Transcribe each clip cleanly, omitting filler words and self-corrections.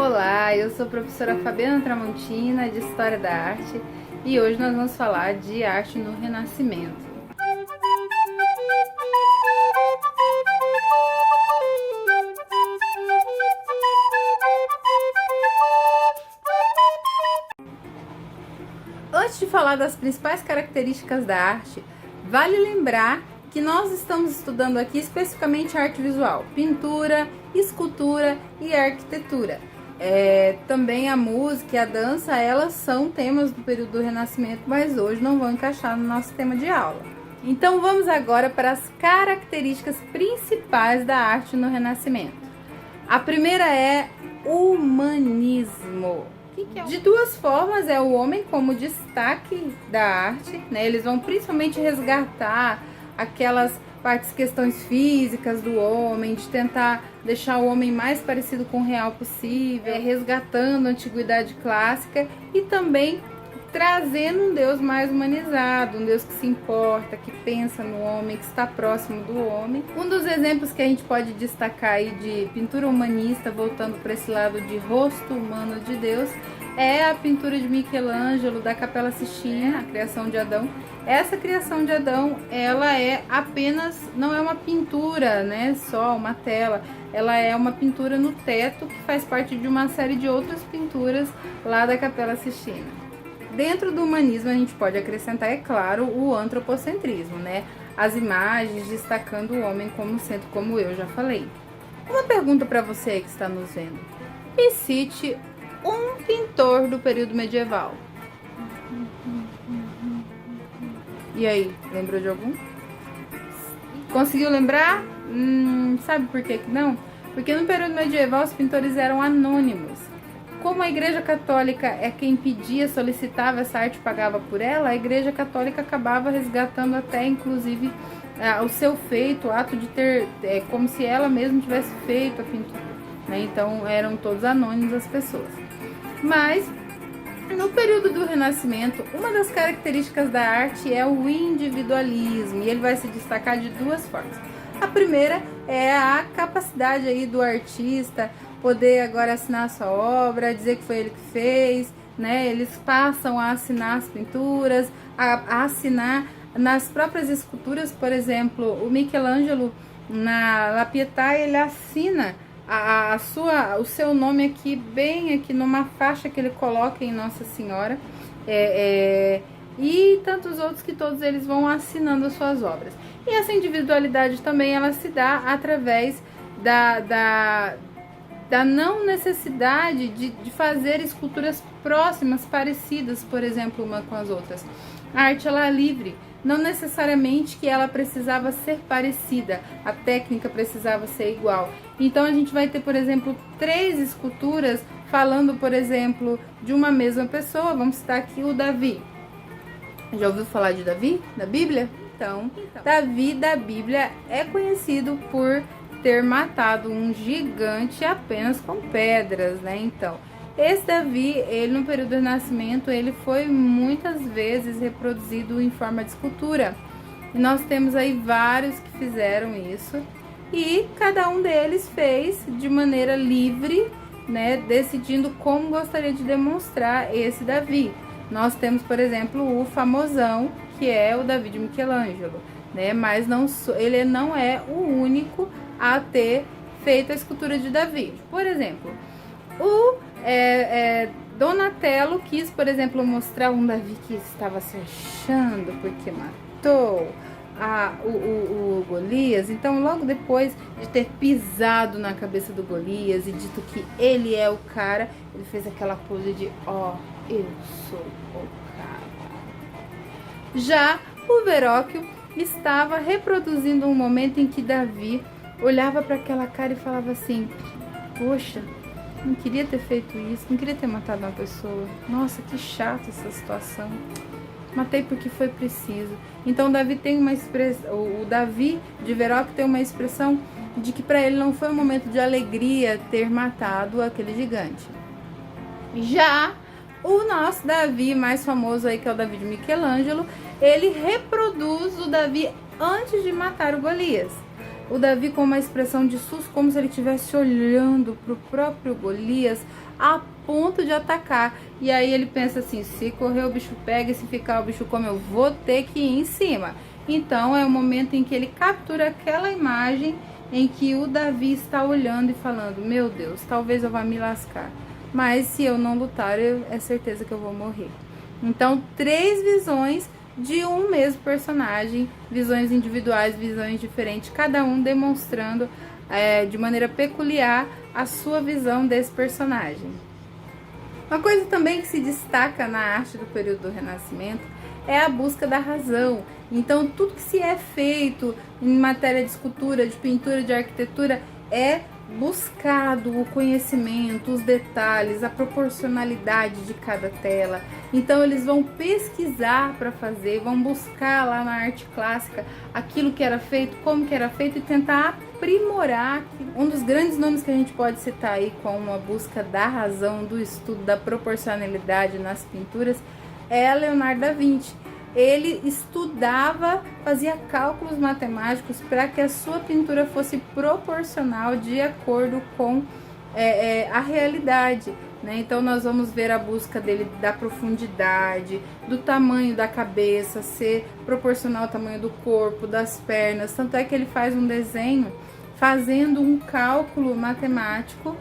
Olá, eu sou a professora Fabiana Tramontina, de História da Arte, e hoje nós vamos falar de arte no Renascimento. Antes de falar das principais características da arte, vale lembrar que nós estamos estudando aqui especificamente arte visual, pintura, escultura e arquitetura. Também a música e a dança, elas são temas do período do Renascimento, mas hoje não vão encaixar no nosso tema de aula. Então vamos agora para as características principais da arte no Renascimento. A primeira é humanismo. De duas formas, é o homem como destaque da arte, né? Eles vão principalmente resgatar aquelas questões físicas do homem, de tentar deixar o homem mais parecido com o real possível, resgatando a antiguidade clássica e também trazendo um Deus mais humanizado, um Deus que se importa, que pensa no homem, que está próximo do homem. Um dos exemplos que a gente pode destacar aí de pintura humanista, voltando para esse lado de rosto humano de Deus, é a pintura de Michelangelo da Capela Sistina, a criação de Adão. Essa criação de Adão, ela é apenas, não é uma pintura, né, só uma tela, ela é uma pintura no teto que faz parte de uma série de outras pinturas lá da Capela Sistina. Dentro do humanismo a gente pode acrescentar, é claro, o antropocentrismo, né, as imagens destacando o homem como centro, como eu já falei. Uma pergunta para você aí que está nos vendo: me cite um pintor do período medieval. E aí, lembrou de algum? Conseguiu lembrar? Sabe por que não? Porque no período medieval os pintores eram anônimos. Como a Igreja Católica é quem pedia, solicitava essa arte, pagava por ela, a Igreja Católica acabava resgatando até, inclusive, o seu feito, o ato de ter, como se ela mesma tivesse feito a pintura, né? Então eram todos anônimos as pessoas. Mas no período do Renascimento, uma das características da arte é o individualismo, e ele vai se destacar de duas formas. A primeira é a capacidade aí do artista poder agora assinar a sua obra, dizer que foi ele que fez, né? Eles passam a assinar as pinturas, a assinar nas próprias esculturas. Por exemplo, o Michelangelo na La Pietà, ele assina o seu nome aqui, bem aqui numa faixa que ele coloca em Nossa Senhora, e tantos outros que todos eles vão assinando as suas obras. E essa individualidade também ela se dá através da não necessidade de fazer esculturas próximas, parecidas, por exemplo, uma com as outras. A arte ela é livre. Não necessariamente que ela precisava ser parecida, a técnica precisava ser igual. Então a gente vai ter, por exemplo, 3 esculturas falando, por exemplo, de uma mesma pessoa. Vamos citar aqui o Davi. Já ouviu falar de Davi, da Bíblia? Então, Davi da Bíblia é conhecido por ter matado um gigante apenas com pedras, né? Então, esse Davi, ele no período do Renascimento, ele foi muitas vezes reproduzido em forma de escultura. E nós temos aí vários que fizeram isso. E cada um deles fez de maneira livre, né? Decidindo como gostaria de demonstrar esse Davi. Nós temos, por exemplo, o famosão, que é o Davi de Michelangelo, né? Mas ele não é o único a ter feito a escultura de Davi. Por exemplo, o Donatello quis, por exemplo, mostrar um Davi que estava se achando porque matou o Golias. Então, logo depois de ter pisado na cabeça do Golias e dito que ele é o cara, ele fez aquela pose de eu sou o cara. Já o Verrocchio estava reproduzindo um momento em que Davi olhava para aquela cara e falava assim: poxa, não queria ter feito isso, não queria ter matado uma pessoa. Nossa, que chata essa situação. Matei porque foi preciso. Então Davi tem uma expressão, o Davi de Verrocchio tem uma expressão de que para ele não foi um momento de alegria ter matado aquele gigante. Já o nosso Davi mais famoso aí, que é o Davi de Michelangelo, ele reproduz o Davi antes de matar o Golias. o Davi com uma expressão de susto, como se ele estivesse olhando para o próprio Golias, a ponto de atacar. E aí ele pensa assim, se correr o bicho pega, e se ficar o bicho come, eu vou ter que ir em cima. Então é o momento em que ele captura aquela imagem em que o Davi está olhando e falando, meu Deus, talvez eu vá me lascar, mas se eu não lutar, é certeza que eu vou morrer. Então 3 visões de um mesmo personagem, visões individuais, visões diferentes, cada um demonstrando de maneira peculiar a sua visão desse personagem. Uma coisa também que se destaca na arte do período do Renascimento é a busca da razão. Então tudo que se é feito em matéria de escultura, de pintura, de arquitetura é buscado o conhecimento, os detalhes, a proporcionalidade de cada tela. Então eles vão pesquisar para fazer, vão buscar lá na arte clássica aquilo que era feito, como que era feito e tentar aprimorar. Um dos grandes nomes que a gente pode citar aí com uma busca da razão, do estudo da proporcionalidade nas pinturas é Leonardo da Vinci. Ele estudava, fazia cálculos matemáticos para que a sua pintura fosse proporcional de acordo com a realidade, né? Então nós vamos ver a busca dele da profundidade, do tamanho da cabeça, ser proporcional ao tamanho do corpo, das pernas. Tanto é que ele faz um desenho fazendo um cálculo matemático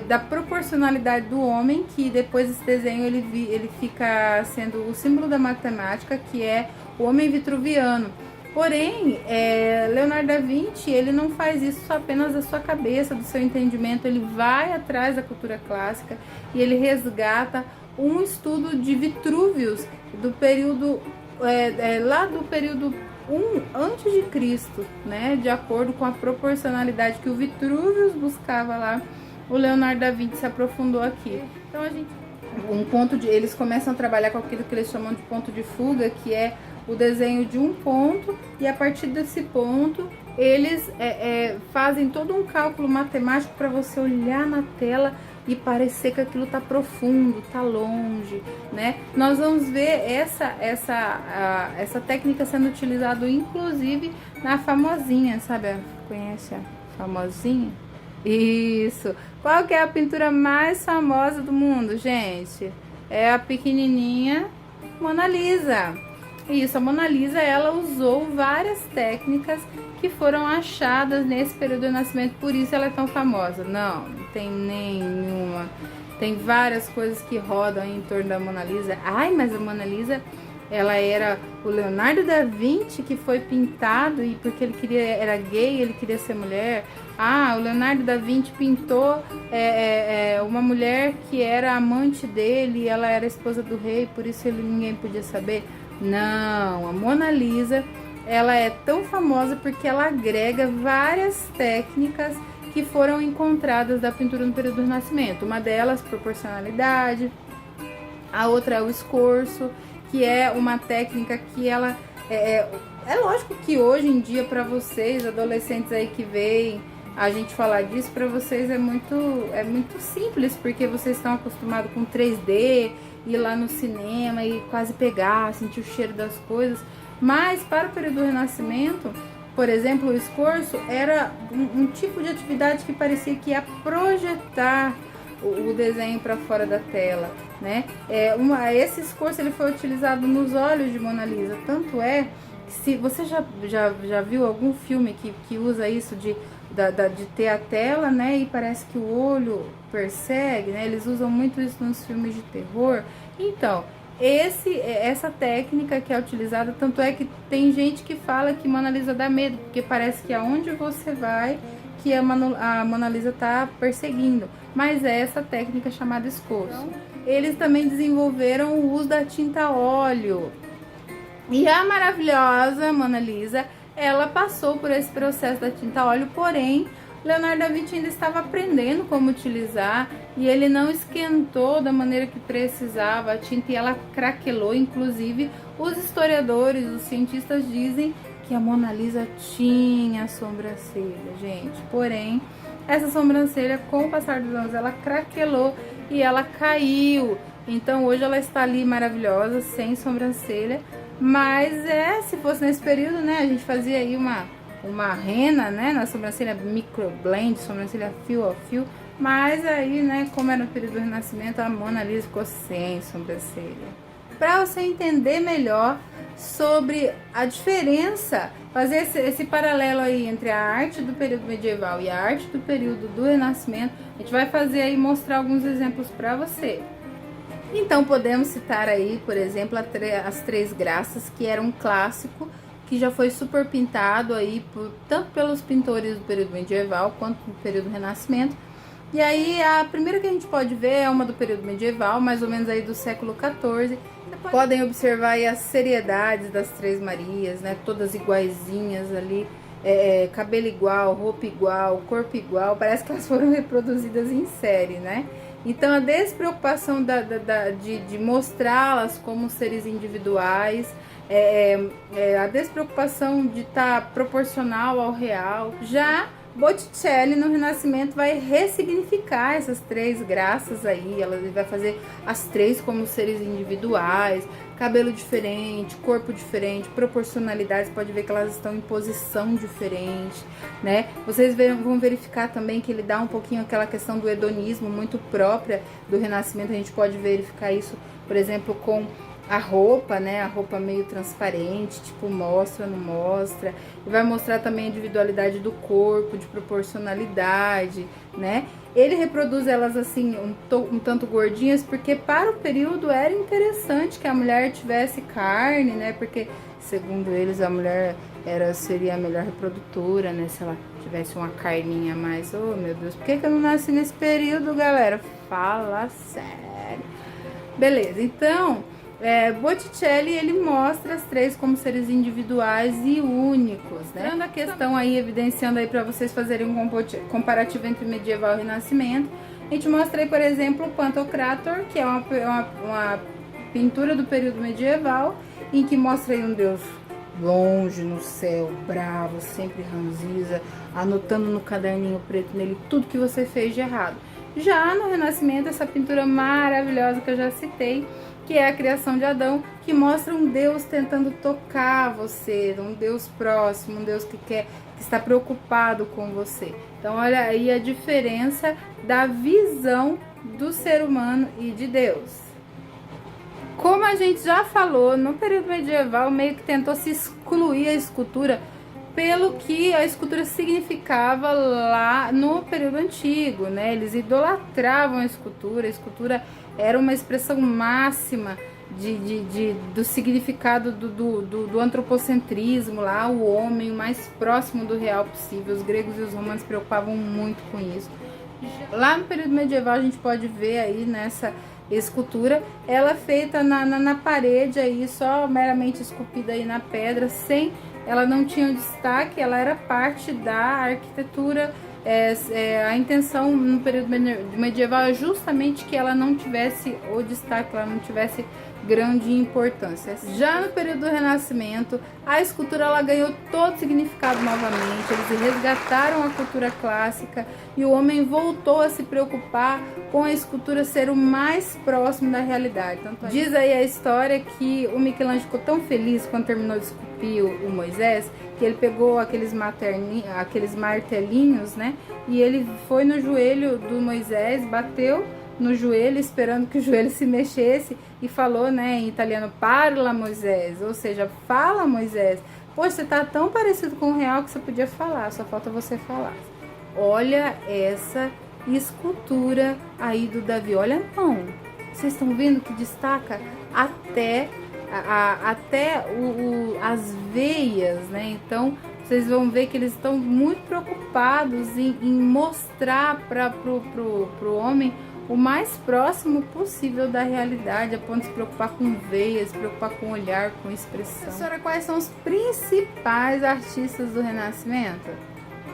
da proporcionalidade do homem, que depois esse desenho ele fica sendo o símbolo da matemática, que é o homem vitruviano. Porém, Leonardo da Vinci, ele não faz isso apenas da sua cabeça, do seu entendimento, ele vai atrás da cultura clássica e ele resgata um estudo de Vitrúvios do período, lá do período antes de Cristo, né? De acordo com a proporcionalidade que o Vitrúvios buscava lá, o Leonardo da Vinci se aprofundou aqui. Então eles começam a trabalhar com aquilo que eles chamam de ponto de fuga, que é o desenho de um ponto, e a partir desse ponto eles fazem todo um cálculo matemático para você olhar na tela e parecer que aquilo tá profundo, tá longe, né? Nós vamos ver essa técnica sendo utilizada inclusive na Famosinha, sabe? Conhece a Famosinha? Isso. Qual que é a pintura mais famosa do mundo, gente? É a pequenininha Mona Lisa. Isso, a Mona Lisa, ela usou várias técnicas que foram achadas nesse período do Renascimento, por isso ela é tão famosa. Não tem nenhuma. Tem várias coisas que rodam em torno da Mona Lisa. Ai, mas a Mona Lisa, ela era o Leonardo da Vinci que foi pintado e porque ele era gay, ele queria ser mulher. Ah, o Leonardo da Vinci pintou uma mulher que era amante dele e ela era esposa do rei, por isso ninguém podia saber. Não, a Mona Lisa, ela é tão famosa porque ela agrega várias técnicas que foram encontradas da pintura no período do Renascimento. Uma delas, proporcionalidade, a outra é o escorço, que é uma técnica que ela... É lógico que hoje em dia, para vocês, adolescentes aí que veem a gente falar disso, para vocês é muito simples, porque vocês estão acostumados com 3D, ir lá no cinema e quase pegar, sentir o cheiro das coisas. Mas para o período do Renascimento, por exemplo, o escorço era um tipo de atividade que parecia que ia projetar o desenho para fora da tela, né? Esse escorço ele foi utilizado nos olhos de Mona Lisa, tanto é que se você já viu algum filme que usa isso de ter a tela, né, e parece que o olho persegue, né? Eles usam muito isso nos filmes de terror. Então, essa técnica que é utilizada, tanto é que tem gente que fala que Mona Lisa dá medo, porque parece que aonde você vai, que a Mona Lisa está perseguindo. Mas é essa técnica chamada escorço. Eles também desenvolveram o uso da tinta a óleo. E a maravilhosa Mona Lisa, ela passou por esse processo da tinta a óleo, porém Leonardo da Vinci ainda estava aprendendo como utilizar e ele não esquentou da maneira que precisava a tinta e ela craquelou. Inclusive, os historiadores, os cientistas dizem que a Mona Lisa tinha sobrancelha, gente. Porém, essa sobrancelha, com o passar dos anos, ela craquelou e ela caiu. Então, hoje ela está ali maravilhosa, sem sobrancelha. Mas se fosse nesse período, né, a gente fazia aí uma rena, né, na sobrancelha, microblend, sobrancelha fio a fio, mas aí, né, como era no período do Renascimento, a Mona Lisa ficou sem sobrancelha. Para você entender melhor sobre a diferença, fazer esse paralelo aí entre a arte do período medieval e a arte do período do Renascimento, a gente vai fazer aí, mostrar alguns exemplos para você. Então podemos citar aí, por exemplo, as Três Graças, que era um clássico que já foi super pintado aí tanto pelos pintores do período medieval quanto do período do Renascimento. E aí a primeira que a gente pode ver é uma do período medieval, mais ou menos aí do século XIV. Podem observar aí as seriedades das Três Marias, né? Todas iguaizinhas ali, cabelo igual, roupa igual, corpo igual. Parece que elas foram reproduzidas em série, né? Então a despreocupação de mostrá-las como seres individuais, a despreocupação de estar proporcional ao real. Já Botticelli no Renascimento vai ressignificar essas três graças aí, ele vai fazer as três como seres individuais, cabelo diferente, corpo diferente, proporcionalidades, pode ver que elas estão em posição diferente, né? Vocês vão verificar também que ele dá um pouquinho aquela questão do hedonismo muito própria do Renascimento, a gente pode verificar isso, por exemplo, com a roupa, né? A roupa meio transparente, tipo, mostra, não mostra. E vai mostrar também a individualidade do corpo, de proporcionalidade, né? Ele reproduz elas assim, um tanto gordinhas, porque para o período era interessante que a mulher tivesse carne, né? Porque, segundo eles, a mulher seria a melhor reprodutora, né? Se ela tivesse uma carninha a mais. Oh, meu Deus, por que eu não nasci nesse período, galera? Fala sério. Beleza, então... Botticelli, ele mostra as três como seres individuais e únicos, né? Dando a questão aí, evidenciando aí para vocês fazerem um comparativo entre medieval e renascimento, a gente mostra aí, por exemplo, o Pantocrator, que é uma pintura do período medieval, em que mostra aí um deus longe no céu, bravo, sempre ranziza, anotando no caderninho preto nele tudo que você fez de errado. Já no Renascimento, essa pintura maravilhosa que eu já citei, que é a criação de Adão, que mostra um Deus tentando tocar você, um Deus próximo, um Deus que está preocupado com você. Então olha aí a diferença da visão do ser humano e de Deus. Como a gente já falou, no período medieval meio que tentou se excluir a escultura pelo que a escultura significava lá no período antigo, né? Eles idolatravam a escultura era uma expressão máxima do significado do antropocentrismo lá, o homem o mais próximo do real possível. Os gregos e os romanos se preocupavam muito com isso. Lá no período medieval a gente pode ver aí nessa escultura, ela feita na parede aí, só meramente esculpida aí na pedra, ela não tinha um destaque, ela era parte da arquitetura. A intenção no período medieval é justamente que ela não tivesse o destaque, ela não tivesse grande importância. Já no período do Renascimento, a escultura ela ganhou todo o significado novamente, eles resgataram a cultura clássica e o homem voltou a se preocupar com a escultura ser o mais próximo da realidade. Diz aí a história que o Michelangelo ficou tão feliz quando terminou de esculpir o Moisés, que ele pegou aqueles martelinhos, né? E ele foi no joelho do Moisés, bateu no joelho, esperando que o joelho se mexesse, e falou, né, em italiano, parla Moisés, ou seja, fala Moisés. Poxa, você tá tão parecido com o real que você podia falar, só falta você falar. Olha essa escultura aí do Davi, olha a mão. Vocês estão vendo que destaca até as veias, né? Então vocês vão ver que eles estão muito preocupados em mostrar para pro homem o mais próximo possível da realidade, a ponto de se preocupar com veias, se preocupar com olhar, com expressão. Professora, quais são os principais artistas do Renascimento?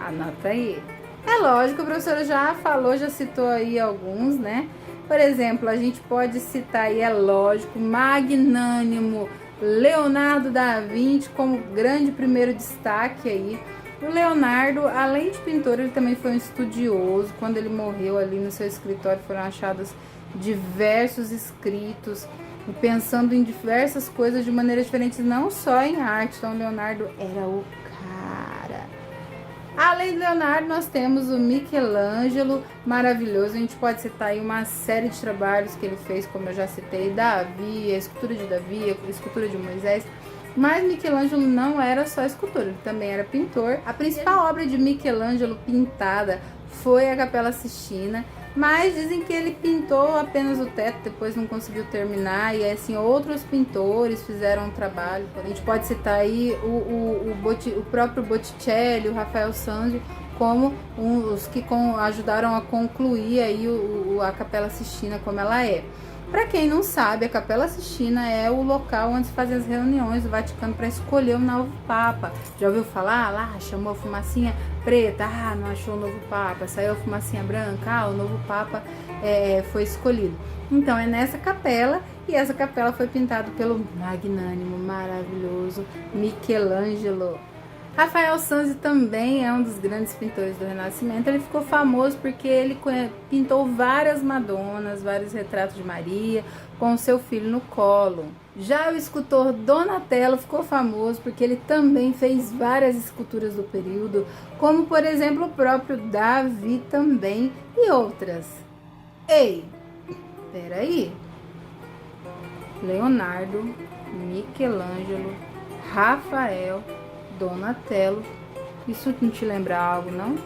Anota aí. É lógico, a professora já falou, já citou aí alguns, né? Por exemplo, a gente pode citar aí, é lógico, magnânimo Leonardo da Vinci como grande primeiro destaque aí. O Leonardo, além de pintor, ele também foi um estudioso. Quando ele morreu, ali no seu escritório foram achados diversos escritos, pensando em diversas coisas de maneiras diferentes, não só em arte. Então, o Leonardo era o cara. Além do Leonardo, nós temos o Michelangelo, maravilhoso. A gente pode citar aí uma série de trabalhos que ele fez, como eu já citei, Davi, a escultura de Davi, a escultura de Moisés. Mas Michelangelo não era só escultor, ele também era pintor. A principal obra de Michelangelo pintada foi a Capela Sistina, mas dizem que ele pintou apenas o teto, depois não conseguiu terminar, e assim, outros pintores fizeram um trabalho. A gente pode citar aí o próprio Botticelli, o Rafael Sanzio, como os que ajudaram a concluir aí a Capela Sistina como ela é. Para quem não sabe, a Capela Sistina é o local onde se fazem as reuniões do Vaticano para escolher o novo Papa. Já ouviu falar? Lá chamou a fumacinha preta, não achou o novo Papa. Saiu a fumacinha branca, o novo Papa foi escolhido. Então é nessa capela, e essa capela foi pintada pelo magnânimo, maravilhoso Michelangelo. Rafael Sanzio também é um dos grandes pintores do Renascimento. Ele ficou famoso porque ele pintou várias Madonas, vários retratos de Maria, com seu filho no colo. Já o escultor Donatello ficou famoso porque ele também fez várias esculturas do período, como por exemplo o próprio Davi também, e outras. Ei, peraí! Leonardo, Michelangelo, Rafael, Donatello, isso não te lembra algo, não?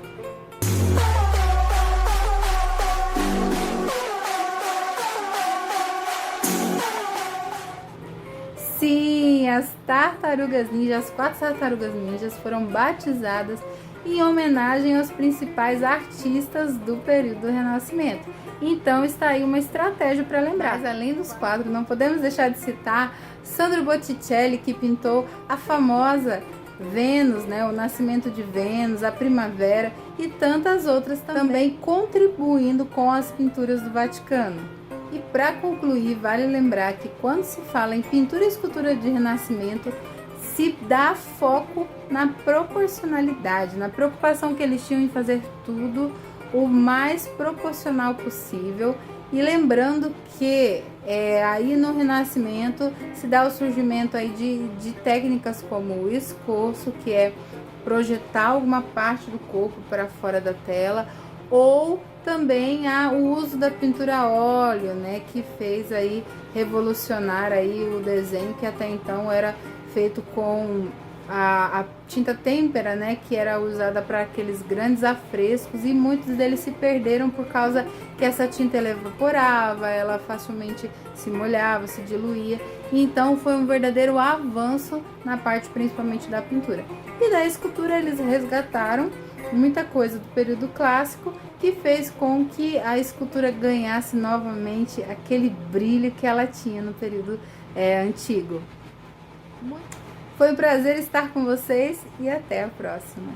Sim, as tartarugas ninjas, as 4 tartarugas ninjas foram batizadas em homenagem aos principais artistas do período do Renascimento. Então está aí uma estratégia para lembrar. Mas além dos quadros, não podemos deixar de citar Sandro Botticelli, que pintou a famosa Vênus, né, o nascimento de Vênus, a primavera e tantas outras também contribuindo com as pinturas do Vaticano. E para concluir, vale lembrar que quando se fala em pintura e escultura de Renascimento, se dá foco na proporcionalidade, na preocupação que eles tinham em fazer tudo o mais proporcional possível. E lembrando que aí no Renascimento se dá o surgimento aí de técnicas como o escorço, que é projetar alguma parte do corpo para fora da tela, ou também o uso da pintura a óleo, né, que fez aí revolucionar aí o desenho, que até então era feito com a tinta têmpera, né, que era usada para aqueles grandes afrescos, e muitos deles se perderam por causa que essa tinta ela evaporava, ela facilmente se molhava, se diluía. Então foi um verdadeiro avanço na parte principalmente da pintura. E da escultura eles resgataram muita coisa do período clássico, que fez com que a escultura ganhasse novamente aquele brilho que ela tinha no período antigo. Foi um prazer estar com vocês e até a próxima.